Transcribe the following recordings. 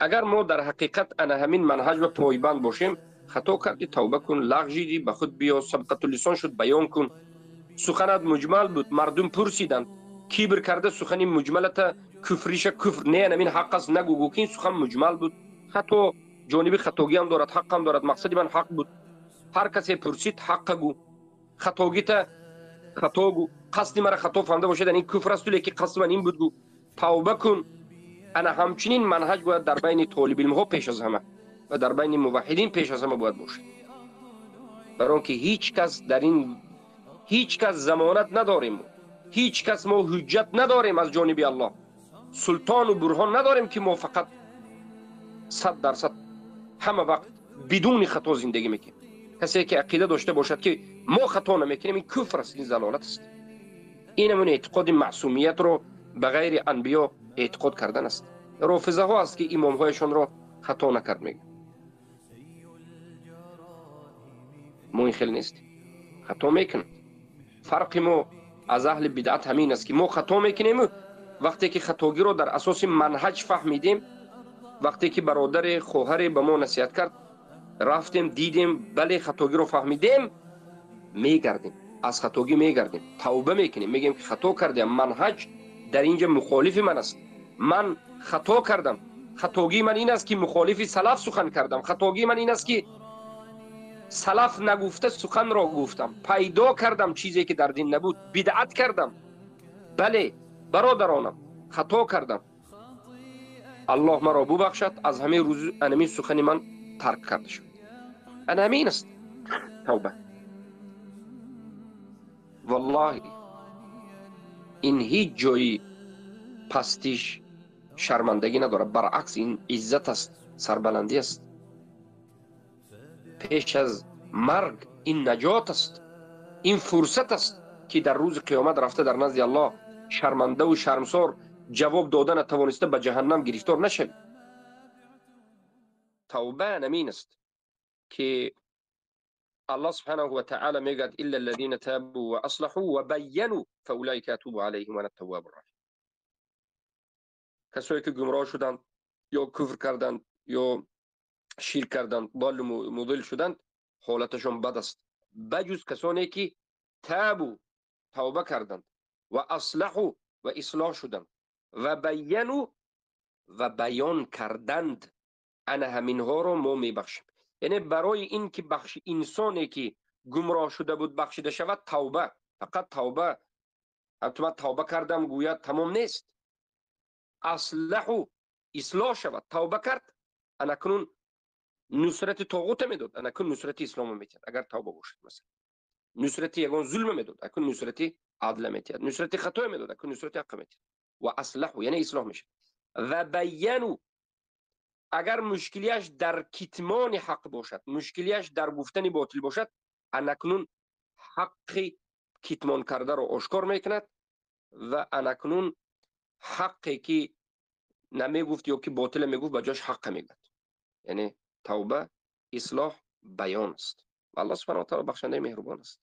اگر ما در حقیقت انا همین منهج و پایبند باشیم، خطا کردی توبه کن، لغزیدی به خود بیا، سبقت اللسان شد بیان کن، سخنت مجمل بود مردم پرسیدند کیبر کرده سخنی مجملت کفریش کفر نه همین حق است نگو که این سخن مجمل بود. خطا جانب خطاگی هم دارد، حق هم دارد، مقصد من حق بود، هر کسی پرسید حق گو، خطاگیت خطا گو، قصد مرا خطا فهمده باشد این کفر است لیکن قصد من این بود گو، توبه کن. انا همچنین منهج باید در بین طالب علم ها پیش از همه و در بین موحدین پیش از همه باید باشد، برای آنکه هیچ کس در این، هیچ کس ضمانت نداریم، هیچ کس ما حجت نداریم از جانب الله، سلطان و برهان نداریم که ما فقط 100% همه وقت بدون خطا زندگی میکنیم. کسی که عقیده داشته باشد که ما خطا نمیکنیم این کفر است، این ضلالت است. این همون اعتقاد معصومیت رو به غیر انبیا اعتقاد کردن است. رافضه ها است که امام هایشان را خطا نکرد میگه، ما این خیلی نیست، خطا میکنیم. فرق ما از اهل بدعت همین است که ما خطا میکنیم وقتی که خطاگی رو در اساس منهج فهمیدیم، وقتی که برادر خواهر به ما نصیحت کرد رفتیم دیدیم بله خطاگی رو فهمیدیم، میگردیم از خطاگی میگردیم، توبه میکنیم، میگیم که خطا کردیم، منهج در اینجا مخالف من است، من خطا کردم، خطاگی من این است که مخالف سلف سخن کردم، خطاگی من این است که سلف نگفته سخن را گفتم، پیدا کردم چیزی که در دین نبود، بدعت کردم. بله برادرانم خطا کردم، الله مرا ببخشد، از همه روز انمی سخن من ترک کرده شد. ان همین است توبه. والله این هیچ جایی پستیش شرمندگی نداره، برعکس این عزت است، سربلندی است، پیش از مرگ این نجات است، این فرصت است که در روز قیامت رفته در نزد الله شرمنده و شرمسار جواب دادن توانسته به جهنم گرفتار نشوی. توبه همین است که الله سبحانه و تعالی میگه الا الذين تابوا واصلحوا وبينوا فاولئك اتوب عليهم وانا التواب الرحيم. کسایی که گمراه شدند یا کفر کردند یا شرک کردند ضال مضل شدند حالتشون بد است، بجز کسانی که تابوا توبه کردند و اصلحوا و اصلاح شدند و بینوا و بیان کردند، انا همینها رو ما میبخشیم. یعنی برای این که بخش انسانی که گمراه شده بود بخشیده شود، توبه، فقط توبه، حتما توبه کردم گوید تمام نیست، اصلح اصلاح شود، توبه کرد انا کنون نصرت طاغوت میداد، انا کنون نصرت اسلام میتید اگر توبه باشد، مثلا نصرت یگان ظلم میداد اکنون نصرت عدل میتید، نصرت خطا میداد اکنون نصرت حق میتید. و اصلح یعنی اصلاح میشه. و بینوا اگر مشکلیش در کتمان حق باشد، مشکلیش در گفتن باطل باشد، انکنون حق کتمان کرده رو آشکار میکند و انکنون حقی که نمیگفت یا که باطل میگفت به جاش حق میگد. یعنی توبه اصلاح بیان است و الله سبحانه و تعالی بخشنده مهربان است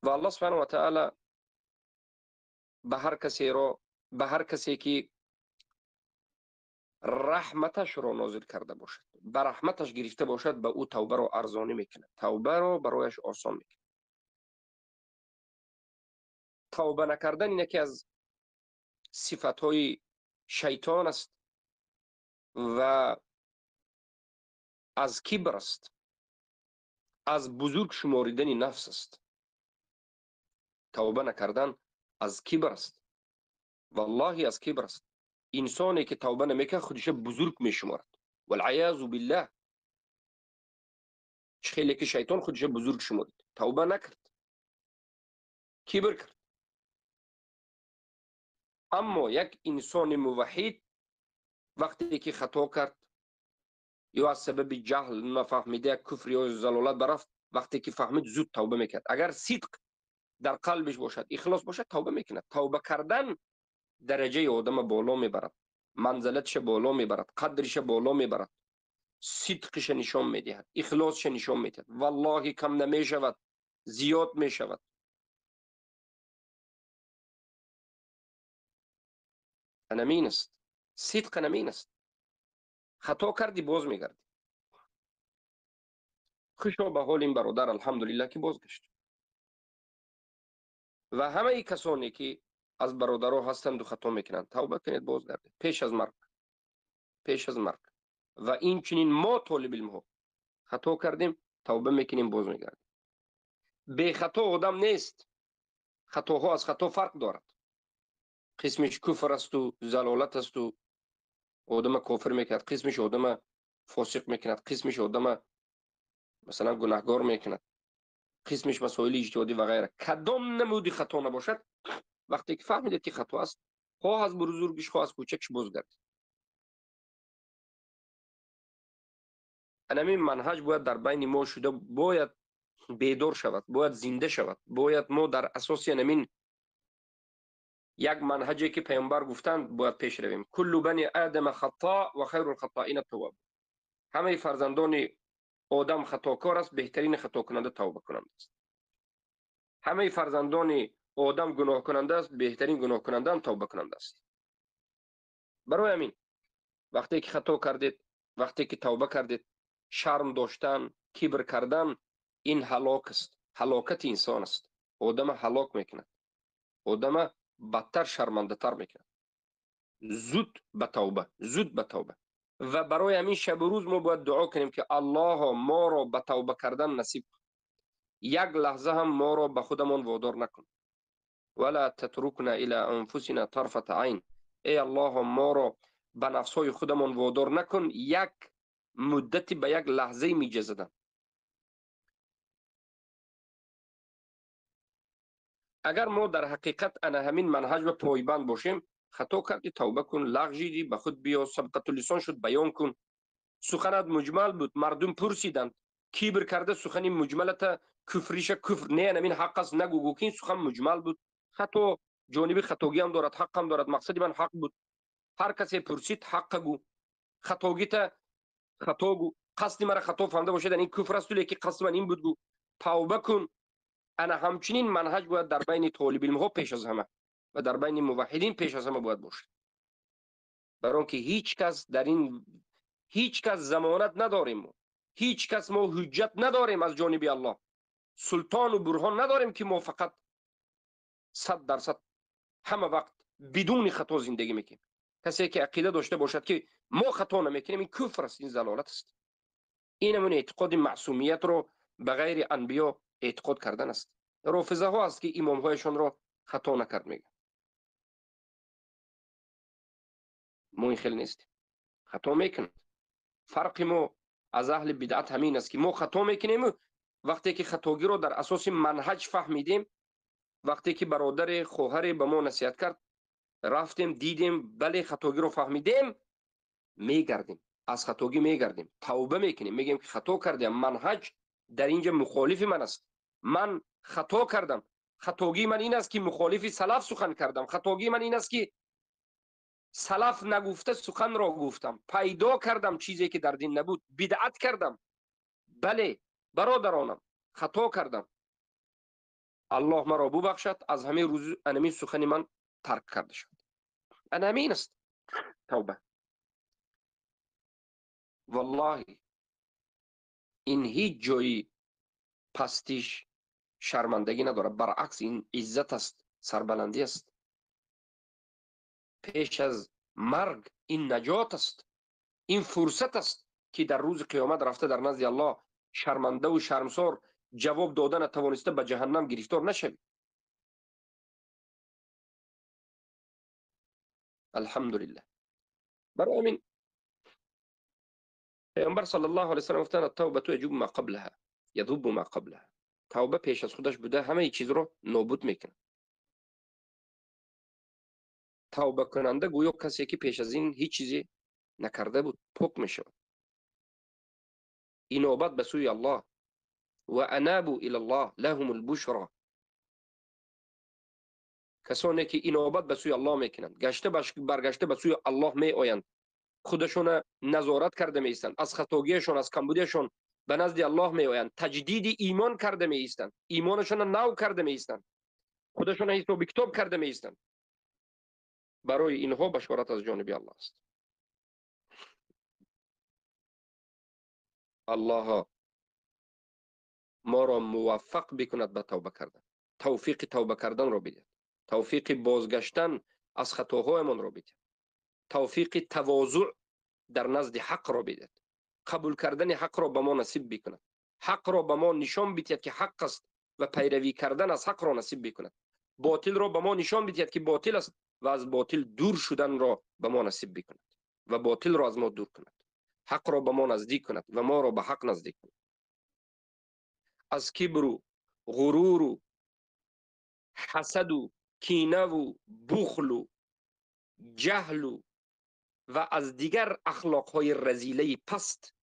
و الله سبحانه و تعالی به هر کسی که رحمتش رو نازل کرده باشد، به رحمتش گرفته باشد، به او توبه رو ارزانی میکنه، توبه رو برایش آسان میکنه. توبه نکردن این یکی از صفتهای شیطان است و از کبر است، از بزرگ شماریدن نفس است. توبه نکردن از کبر است، والله از کبر است. انسانی که توبه نمیکنه خودش بزرگ میشمارد، والعیاذ بالله. خیلی که شیطان خودش بزرگ شمارید، توبه نکرد، کبر کرد. اما یک انسان موحد وقتی که خطا کرد یا از سبب جهل نفهمیده کفر یا ضلالت برفت، وقتی که فهمید زود توبه میکرد. اگر صدق در قلبش باشد، اخلاص باشد، توبه میکند. توبه کردن درجه آدم بالا میبرد، منزلتش بالا میبرد، قدرش بالا میبرد، صدقش نشان میدهد، اخلاصش نشان میدهد. والله کم نمیشود، زیاد میشود. همین است صدق نمین است. خطا کردی باز میگردی. خوشا به حال این برادر الحمدلله که بازگشت. و همه ای کسانی که از برادرها هستند و خطا میکنند توبه کنید بازگردید پیش از مرگ. پیش از مرگ. و این چنین ما طالب علم ها خطا کردیم توبه میکنیم باز میگردیم. بی خطا آدم نیست. خطاها از خطا فرق دارد. قسمش کفر است و زلالت است و آدم کافر میکند، قسمش آدم فاسق میکند، قسمش آدم مثلا گناهکار میکند، قسمش مسائل اجتهادی و غیره. کدام نمودی خطا نباشد وقتی که فهمیدید که خطا است خواه از بزرگش خواه از کوچکش بازگردید. همین منهج باید در بین ما شده، باید بیدار شود، باید زنده شود. باید ما در اساس همین یک منهجی که پیامبر گفتند باید پیش رویم. کل بنی آدم خطا و خیر الخطائین التواب. همه فرزندان آدم خطاکار است، بهترین خطا کننده توبه کننده است. همه فرزندان آدم گناه کننده است، بهترین گناه کننده هم توبه کننده است. برای همین وقتی که خطا کردید، وقتی که توبه کردید، شرم داشتن، کبر کردن، این هلاک است. هلاکت انسان است. آدم هلاک میکند. آدم بدتر شرمنده تر میکند. زود به توبه، زود به توبه. و برای همین شب و روز ما باید دعا کنیم که الله ما را به توبه کردن نصیب کن. یک لحظه هم ما را به خودمان وادار نکن. ولا تترکنا الى انفسنا طرفة عین. ای الله ما را به نفسای خودمان وادار نکن یک مدتی به یک لحظه می جزدن. اگر ما در حقیقت انا همین منهج و پایبند باشیم، خطا کردی توبه کن، لغزیدی به خود بیا، سبقت اللسان شد بیان کن، سخنت مجمل بود مردم پرسیدند، کبر کرده سخنی مجملت کفریش کفر نه همین حق است نگو که این سخن مجمل بود. خطا جانب خطاگی هم دارد، حق هم دارد. مقصد من حق بود. هر کسی پرسید حق گو، خطاگیت خطا گو. قصد مرا خطا فهمده باشد این کفر است، ولی که قصد من این بود گو. توبه کن. انا همچنین منهج باید در بین طالب علم ها پیش از همه و در بین موحدین پیش از همه باید باشد. برای آنکه هیچ کس در این، هیچ کس ضمانت نداریم، هیچ کس ما حجت نداریم از جانب الله، سلطان و برهان نداریم که ما فقط 100% همه وقت بدون خطا زندگی میکنیم. کسی که عقیده داشته باشد که ما خطا نمیکنیم این کفر است، این ضلالت است. این همون اعتقاد معصومیت رو به غیر انبیا اعتقاد کردن است. رافضه ها است که امام هایشان را خطا نکرد میگه. ما این خیلی نیستیم، خطا میکنند. فرق ما از اهل بدعت همین است که ما خطا میکنیم. وقتی که خطاگی رو در اساس منهج فهمیدیم، وقتی که برادر خواهر به ما نصیحت کرد رفتیم دیدیم بله خطاگی رو فهمیدیم، میگردیم از خطاگی میگردیم، توبه میکنیم، میگیم که خطا کردیم، منهج در اینجا مخالف من است، من خطا کردم، خطاگی من این است که مخالف سلف سخن کردم، خطاگی من این است که سلف نگفته سخن را گفتم، پیدا کردم چیزی که در دین نبود، بدعت کردم. بله برادرانم خطا کردم، الله مرا ببخشد، از همه روز انمی سخن من ترک کرده شد. انمین است توبه. والله این هیچ جایی پستیش شرمندگی نداره، برعکس این عزت است، سربلندی است. پیش از مرگ این نجات است، این فرصت است که در روز قیامت رفته در نزد الله شرمنده و شرمسار جواب دادن توانسته به جهنم گرفتار نشوی. الحمدلله. برای همین پیامبر صلی الله علیه و سلم گفتن التوبه یجوب ما قبلها یذوب ما قبلها. توبه پیش از خودش بوده همه چیز رو نابود میکنه. توبه کننده گویا کسی که پیش از این هیچ چیزی نکرده بود پاک میشه. اینابت به سوی الله و انابوا الی الله لهم البشرا. کسانی که اینابت به سوی الله میکنند، برگشته به سوی الله می آیند، خودشون نظارت کرده می ایستند، از خطاگیشون از کمبودیشون به نزد الله می آیند، تجدید ایمان کرده می ایستند، ایمانشون نو کرده می ایستند، خودشون حساب کتاب کرده می ایستند. برای اینها بشارت از جانب الله است. الله ما را موفق بکند به توبه کردن، توفیق توبه کردن را بده، توفیق بازگشتن از خطاهایمان را بده، توفیق تواضع در نزد حق را بده، قبول کردن حق را به ما نصیب بکند، حق را به ما نشان بدهد که حق است و پیروی کردن از حق را نصیب بکند، باطل را به ما نشان بدهد که باطل است و از باطل دور شدن را به ما نصیب بکند و باطل را از ما دور کند، حق را به ما نزدیک کند و ما را به حق نزدیک کند. از کبر و غرور و حسد و کینه و بخل و جهل و از دیگر اخلاقهای رذیله پست،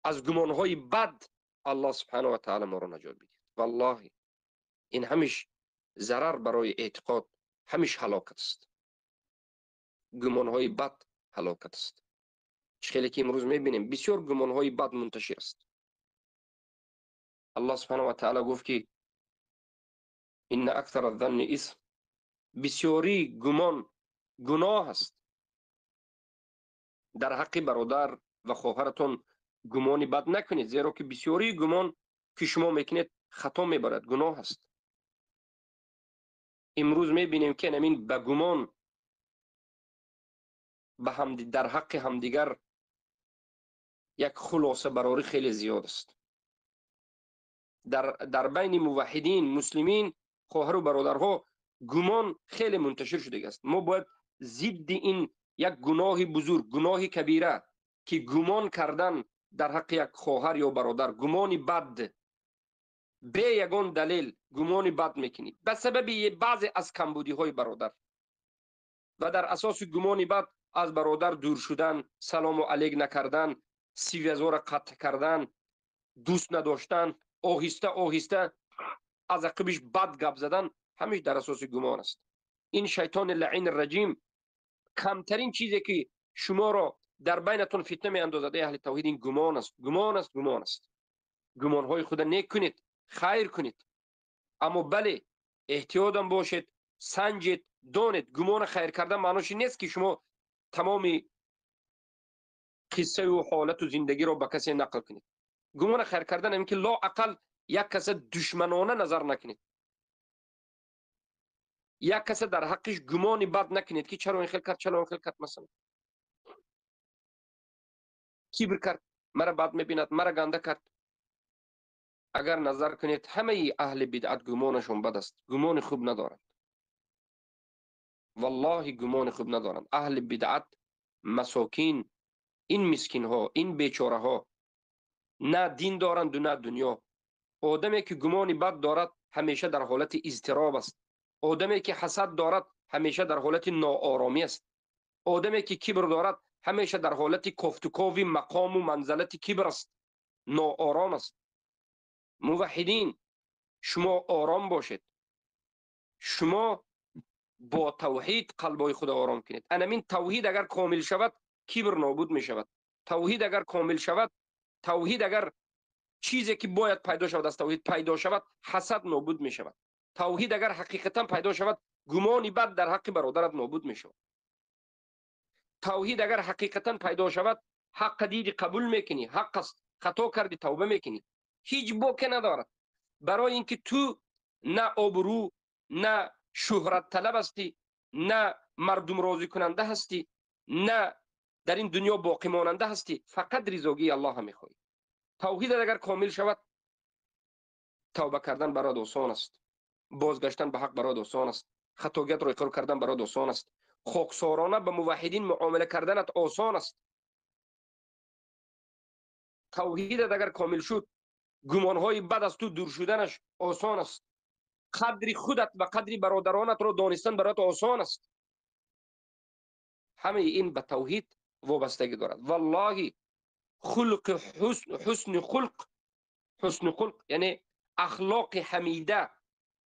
از گمانهای بد، الله سبحانه و تعالی ما را نجات بده. والله این همیش ضرر برای اعتقاد، همیش هلاکت است. گمانهای بد هلاکت است. خیلی که امروز میبینیم بسیار گمانهای بد منتشر است. الله سبحانه و تعالی گفت که ان اکثر الظن اسم، بسیاری گمان گناه است. در حق برادر و خواهرتون گمانی بد نکنید، زیرا که بسیاری گمان که شما میکنید خطا میبرد، گناه است. امروز میبینیم که نمین به گمان به در حق همدیگر یک خلاصه براری خیلی زیاد است. در بین موحدین مسلمین خواهر و برادرها گمان خیلی منتشر شده است. ما باید ضد این یک گناه بزرگ، گناه کبیره که گمان کردن در حق یک خواهر یا برادر، گمانی بد، به یگان دلیل گمانی بد میکنید به سبب بعضی از کمبودی های برادر و در اساس گمانی بد از برادر دور شدن، سلام و علیک نکردن، سیویزا را قطع کردن، دوست نداشتن، آهسته آهسته از عقبش بد گپ زدن، همیش در اساس گمان است. این شیطان لعین الرجیم کمترین چیزی که شما را در بینتون فتنه می اندازد اهل توحید این گمان است، گمان است، گمان است. گمان های خود نیک کنید، خیر کنید، اما بله احتیاطم باشید، سنجید، دانید گمان خیر کردن معنیش نیست که شما تمام قصه و حالت و زندگی را به کسی نقل کنید. گمان خیر کردن این که لا اقل یک کس دشمنانه نظر نکنید، یک کس در حقش گمانی بد نکنید که چرا این خیل کرد، چرا این خیل کرد، مثلا کبر کرد، مرا بد میبیند، مرا گنده کرد. اگر نظر کنید همه اهل بدعت گمانشون بد است، گمان خوب ندارند، والله گمان خوب ندارند. اهل بدعت مساکین، این مسکین ها، این بیچاره ها نه دین دارند و نه دنیا. آدمی که گمانی بد دارد همیشه در حالت اضطراب است. آدمی که حسد دارد همیشه در حالت ناآرامی است. آدمی که کبر دارد همیشه در حالت کافتکاوی مقام و منزلت کبر است، ناآرام است. موحدین شما آرام باشید، شما با توحید قلبای خود آرام کنید. انمین توحید اگر کامل شود کبر نابود می شود. توحید اگر کامل شود، توحید اگر چیزی که باید پیدا شود از توحید پیدا شود، حسد نابود می شود. توحید اگر حقیقتا پیدا شود، گمانی بد در حق برادرت نابود می شود. توحید اگر حقیقتا پیدا شود، حق دیدی قبول میکنی، حق است، خطا کردی توبه میکنی، هیچ باکی ندارد. برای اینکه تو نه آبرو، نه شهرت طلب هستی، نه مردم راضی کننده هستی، نه در این دنیا باقی ماننده هستی، فقط رضایت الله میخوای. توحید اگر کامل شود، توبه کردن برات آسان است، بازگشتن به حق برات آسان است، خطاگیت را اقرار کردن برات آسان است، خاکسارانه به موحدین معامله کردنت آسان است. توحیدت اگر کامل شد، گمانهای بد از تو دور شدنش آسان است. قدر خودت و قدر برادرانت را دانستن برات آسان است. همه این به توحید وابستگی دارد. والله خلق حسن خلق یعنی اخلاق حمیده،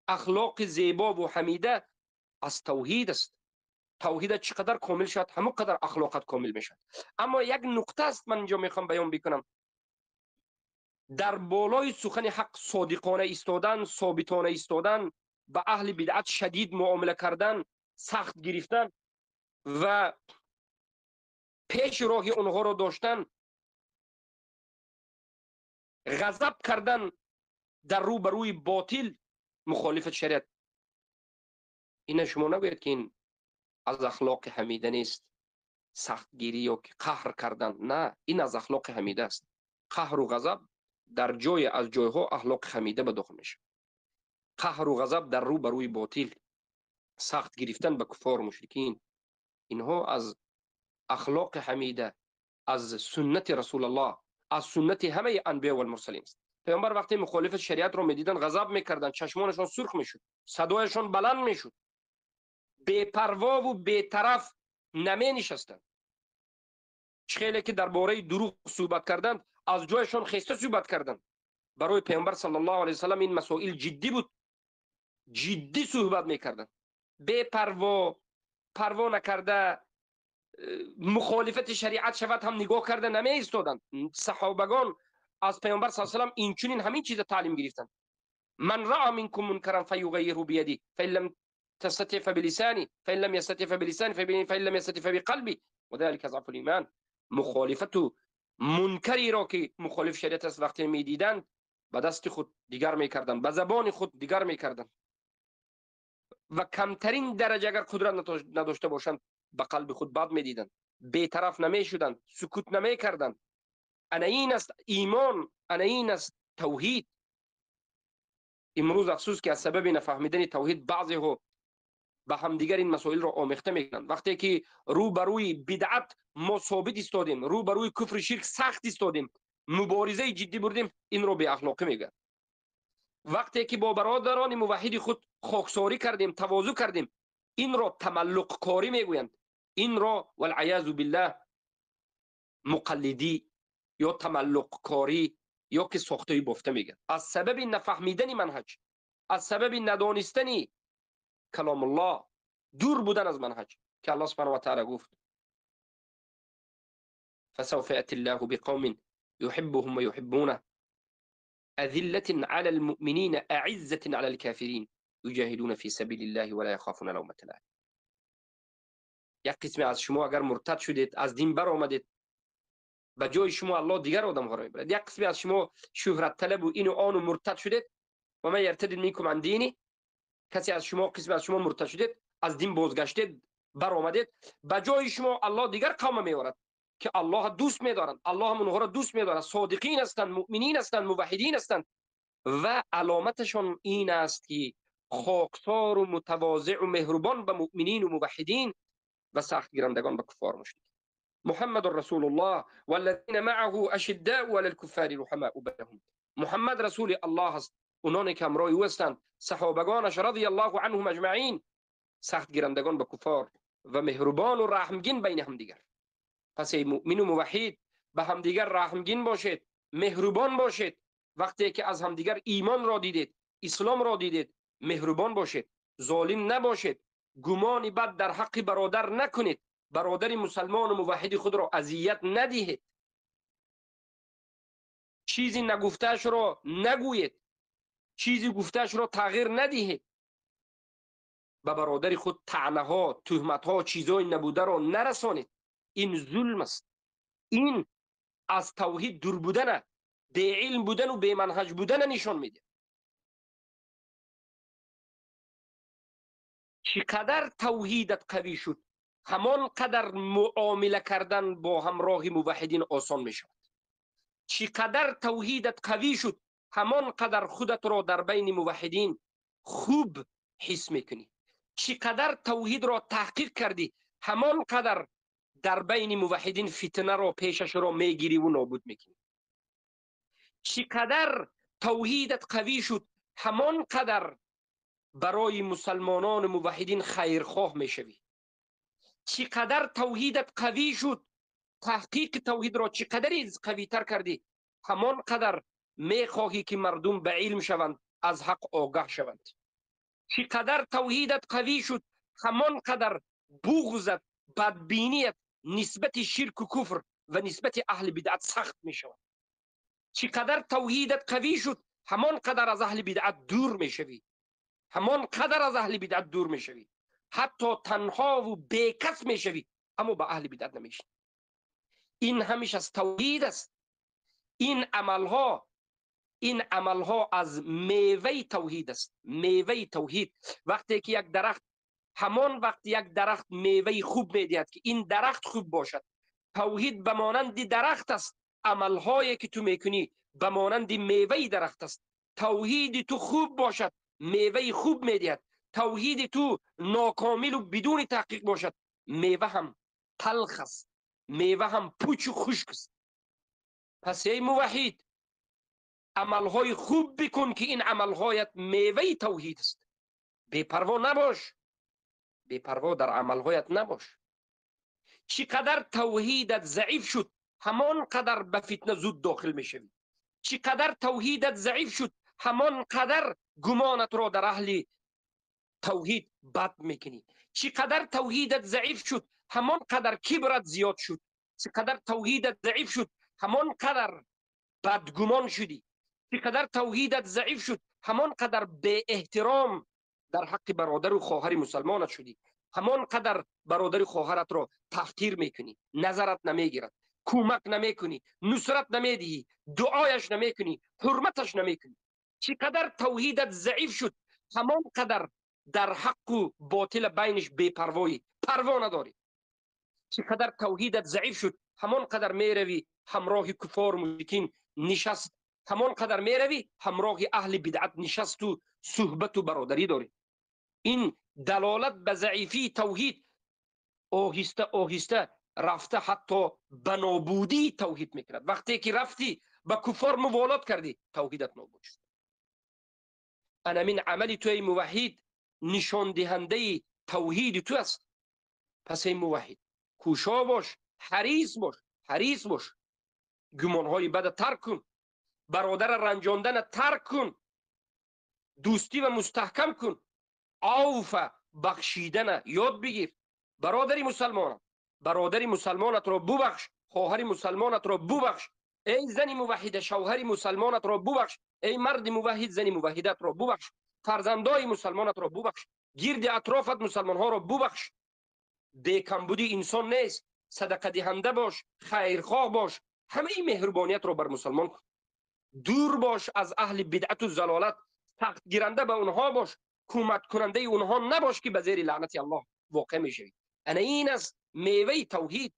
اخلاق زیبا و حمیده از توحید است. توحید چقدر کامل شد همون قدر اخلاقت کامل میشد. اما یک نقطه است من اینجا میخوام بیان بکنم. در بالای سخن حق صادقانه ایستادن، ثابتانه ایستادن، به اهل بدعت شدید معامله کردن، سخت گرفتن و پیش راه اونها رو داشتن، غضب کردن در روبروی باطل مخالف شریعت. این شما نگوید که این از اخلاق حمیده نیست، سختگیری یا قهر کردن. نه، این از اخلاق حمیده است. قهر و غضب در جای از جایها اخلاق حمیده به داخل میشه. قهر و غضب در روبروی باطل، سخت گرفتن به کفار و مشرکین، اینها از اخلاق حمیده، از سنت رسول الله، از سنت همه انبیاء و المرسلین است. پیامبر وقتی مخالف شریعت رو میدیدن غضب میکردن، چشمانشان سرخ میشد، صدایشان بلند میشد، بے پروا و بی‌طرف نمی نشستند. خیلی که درباره دروغ صحبت کردند از جایشان خسته صحبت کردند. برای پیامبر صلی الله علیه و سلم این مسائل جدی بود، جدی صحبت میکردند، بے پروا نکرده مخالفت شریعت شود هم نگاه کرده نمی ایستادند. صحابگان از پیامبر صلی الله علیه و سلم این چنین همین چیز تعلیم گرفتند. من رأى منكم منكرا فليغيره بيده فإن لم تستطع فبلسانه فإن لم يستطع فبلسانه فإن لم يستطع فبقلبه وذلك ضعف الإيمان. مخالفت منکری را که مخالف شریعت است وقتی میدیدند به دست خود دیگر میکردند، به زبان خود دیگر میکردند و کمترین درجه اگر قدرت نداشته باشند به قلب خود بد میدیدند، بی‌طرف نمیشدند، سکوت نمیکردند. انا این است ایمان، انا این است توحید. امروز افسوس که از سبب نفهمیدن توحید بعضی ها به همدیگر این مسائل را آمیخته میکنند. وقتی که روبروی بدعت ما ثابت ایستادیم، روبروی کفر شرک سخت ایستادیم، مبارزه جدی بردیم، این را بی اخلاقی میگن. وقتی که با برادران موحد خود خاکساری کردیم، تواضع کردیم، این را تملق کاری میگویند. این را والعیاذ بالله مقلدی یا تملق کاری یا که ساخته‌ای بافته میگن. از سبب نفهمیدن منهج، از سبب ندانستن کلام الله، دور بودن از منهج که الله سبحانه و تعالی گفت فسوف یأتی الله بقوم يحبهم ويحبونه أذلة على المؤمنين أعزة على الكافرين يجاهدون في سبيل الله ولا يخافون لومة لائم. یک قسم از شما اگر مرتد شدید، از دین بر آمدید، به جای شما الله دیگر آدم ها را میبرد. یک قسم از شما شهرت طلب و این و آن و مرتد شدید، و من یرتد منکم عن دینی، کسی از شما قسم از شما مرتد شدید، از دین بازگشتید، بر آمدید، به جای شما الله دیگر قوم میآورد که الله دوست می‌دارند، الله هم اونها را دوست می‌دارد، صادقین هستند، مؤمنین هستند، موحدین هستند و علامتشان این است که خاکسار و متواضع و مهربان به مؤمنین و موحدین و سخت گیرندگان به کفار مشرکین. محمد رسول الله والذین معه اشداء علی الكفار رحماء بینهم. محمد رسول الله است، اونانی که همراه او هستند، صحابگانش رضی الله عنهم اجمعین، سخت گیرندگان به کفار و مهربان و رحمگین بین هم دیگر. پس ای مؤمن و موحد به هم دیگر رحمگین باشید، مهربان باشید. وقتی که از هم دیگر ایمان را دیدید، اسلام را دیدید، مهربان باشید، ظالم نباشید، گمان بد در حق برادر نکنید، برادر مسلمان و موحد خود را اذیت ندهید، چیزی نگفتهش را نگویید، چیزی گفتهش را تغییر ندهید، به برادر خود طعنه ها، تهمت ها، چیزای نبوده را نرسانید. این ظلم است. این از توحید دور بودن، بی علم بودن و بی منهج بودن نشان میده. چقدر توحیدت قوی شد، همان قدر معامله کردن با همراه موحدین آسان می شود. چقدر توحیدت قوی شد، همان قدر خودت را در بین موحدین خوب حس میکنی. چقدر توحید را تحقیق کردی، همان قدر در بین موحدین فتنه را پیشش را میگیری و نابود میکنی. چقدر توحیدت قوی شد، همان قدر برای مسلمانان موحدین خیرخواه میشوی. چقدر توحیدت قوی شد، تحقیق توحید را چقدر قوی تر کردی، همان قدر میخواهی که مردم به علم شوند، از حق آگاه شوند. چقدر توحیدت قوی شد، همان قدر بغضت، بدبینیت نسبت شرک و کفر و نسبت اهل بدعت سخت می شود. چقدر توحیدت قوی شد، همان قدر از اهل بدعت دور می شوی، همان قدر از اهل بدعت دور می شوی، حتی تنها و بیکس میشوی، اما با اهل بدعت نمیشی. این همیشه از توحید است. این عملها از میوه توحید است. میوه توحید وقتی که یک درخت، همان وقت یک درخت میوه خوب میدهد که این درخت خوب باشد. توحید به مانند درخت است. عملهایی که تو میکنی به مانند میوه درخت است. توحید تو خوب باشد، میوه خوب میدهد. توحید تو ناکامل و بدون تحقیق باشد، میوه هم تلخ است، میوه هم پوچ و خشک است. پس ای موحد، عملهای خوب بکن که این عملهایت میوه توحید است. بی‌پروا نباش، بی‌پروا در عملهایت نباش. چقدر توحیدت ضعیف شد، همان قدر به فتنه زود داخل میشوی. چقدر توحیدت ضعیف شد، همان قدر گمانت را در اهل توحید بد میکنی. چقدر توحیدت ضعیف شد، همان قدر کبرت زیاد شد. چقدر توحیدت ضعیف شد، همان قدر بدگمان شدی. چقدر توحیدت ضعیف شد، همان قدر به احترام در حق برادر و خواهر مسلمانت شدی. همان قدر برادر و خواهرت را تحقیر میکنی، نظرت نمیگیرد، کمک نمیکنی، نصرت نمیدهی، دعایش نمیکنی، حرمتش نمیکنی. چقدر توحیدت ضعیف شد، همان قدر در حق و باطل بینش بی‌پروایی، پروا نداری. چقدر توحیدت ضعیف شد، همان قدر میروی همراه کفار مشرکین نشست، همان قدر میروی همراه اهل بدعت نشست و صحبت و برادری داری. این دلالت به ضعیفی توحید آهسته آهسته رفته حتی به نابودی توحید میکند. وقتی که رفتی به کفار موالات کردی، توحیدت نابود شد. این عمل تو ای موحد نشان دهنده توحید تو است. پس ای موحد، کوشا باش، حریص باش. گمانهای بد ترک کن، برادر رنجاندن ترک کن، دوستی و مستحکم کن، عوف بخشیدن یاد بگیر. برادری مسلمانت را ببخش، خواهر مسلمانت را ببخش. ای زن موحد، شوهر مسلمانت را ببخش. ای مرد موحد، زن موحدت را ببخش. فرزندای مسلمانت را ببخش. گرد اطرافت مسلمان ها را ببخش. کمبودی انسان نیست. صدقه دهنده باش، خیرخواه باش. همه این مهربانیت را بر مسلمان کن. دور باش از اهل بدعت و ضلالت، سخت گیرنده به اونها باش، کمک کننده اونها نباش که به زیر لعنت الله واقع میشوی. این است میوه توحید.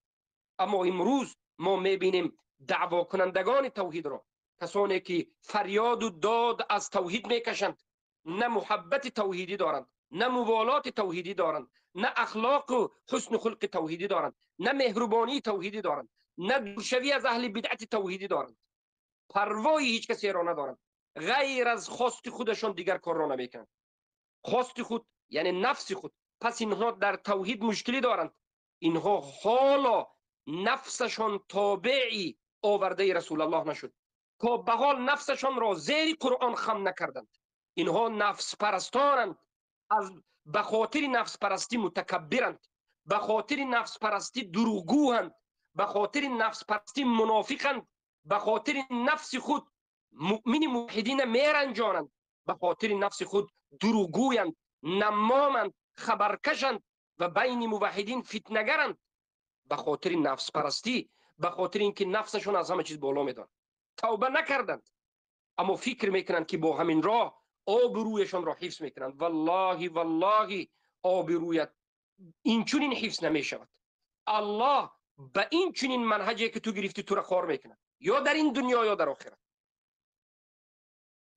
اما امروز ما میبینیم دعوا کنندگان توحید را، کسانی که فریاد و داد از توحید میکشند، نه محبت توحیدی دارند، نه موالات توحیدی دارند، نه اخلاق و حسن خلق توحیدی دارند، نه مهربانی توحیدی دارند، نه دورشوی از اهل بدعت توحیدی دارند. پروایی هیچ کسی را ندارند. غیر از خواست خودشان دیگر کار را نمیکنند. خواست خود یعنی نفس خود. پس اینها در توحید مشکلی دارند. اینها حالا نفسشان تابعی آورده رسول الله نشد، تا به حال نفسشان را زیر قرآن خم نکردند. اینها نفس پرستانند، از به خاطر نفس پرستی متکبرند، به خاطر نفس پرستی دروغگویند، به خاطر نفس پرستی منافقند، به خاطر نفس خود مؤمن موحدین میرنجانند، به خاطر نفس خود دروغگویند، نمامند، خبرکشند و بین موحدین فتنگرند. به خاطر نفس پرستی، به خاطر اینکه نفسشون از همه چیز بالا میدن، توبه نکردند، اما فکر میکنند که با همین راه آبرویشان را حفظ میکنند. والله آبرویت این چونین حفظ نمیشود. الله به این چونین منهجی که تو گرفتی تو را خار میکنه، یا در این دنیا یا در آخرت.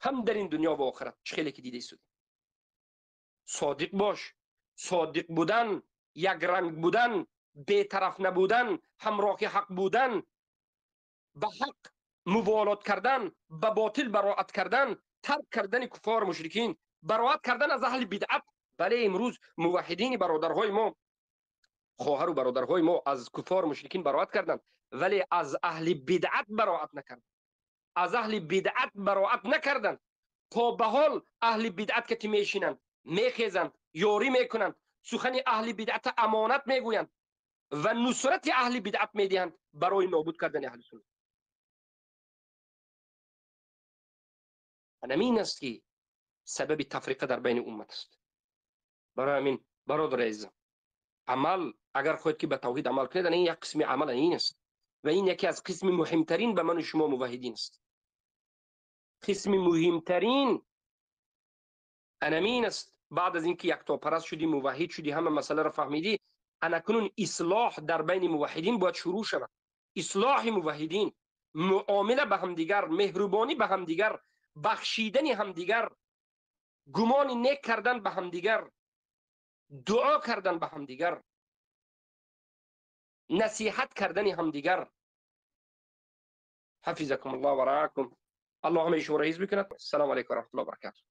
هم در این دنیا و آخرت چه خیلی که دیده شد. صادق باش. صادق بودن، یک رنگ بودن، بی‌طرف نبودن، همراه حق بودن، به حق موالات کردن، به باطل براءت کردن، ترک کردن کفار مشرکین، براءت کردن از اهل بدعت. بله امروز موحدین برادرهای ما، خواهر و برادرهای ما از کفار مشرکین براءت کردند، ولی از اهل بدعت براءت نکردند. از اهل بدعت براءت نکردند. تا به حال اهل بدعت که میشینند، میخیزند، یاری میکنند، سخن اهل بدعت امانت میگویند و نصرت اهل بدعت میدهند برای نابود کردن اهل سنت. همین است که سبب تفریقه در بین امت است. برای همین برادر عزیزم، عمل اگر خود که به توحید عمل کنید، این یک قسم عمل این است و این یکی از قسم مهمترین به من و شما موحدین است. قسم مهمترین انمین است. بعد از اینکه یک تا پرست شدی، موحد شدی، همه مسئله را فهمیدی، انکنون اصلاح در بین موحدین باید شروع شود. اصلاح موحدین، معامله به همدیگر، مهربانی به همدیگر، بخشیدن همدیگر، گمان نیک کردن به همدیگر، دعا کردن به همدیگر، نصیحت کردن همدیگر. حفظكم الله ورعاكم. الله همه شما را حفظ بکند. السلام علیکم و رحمت الله و برکاته.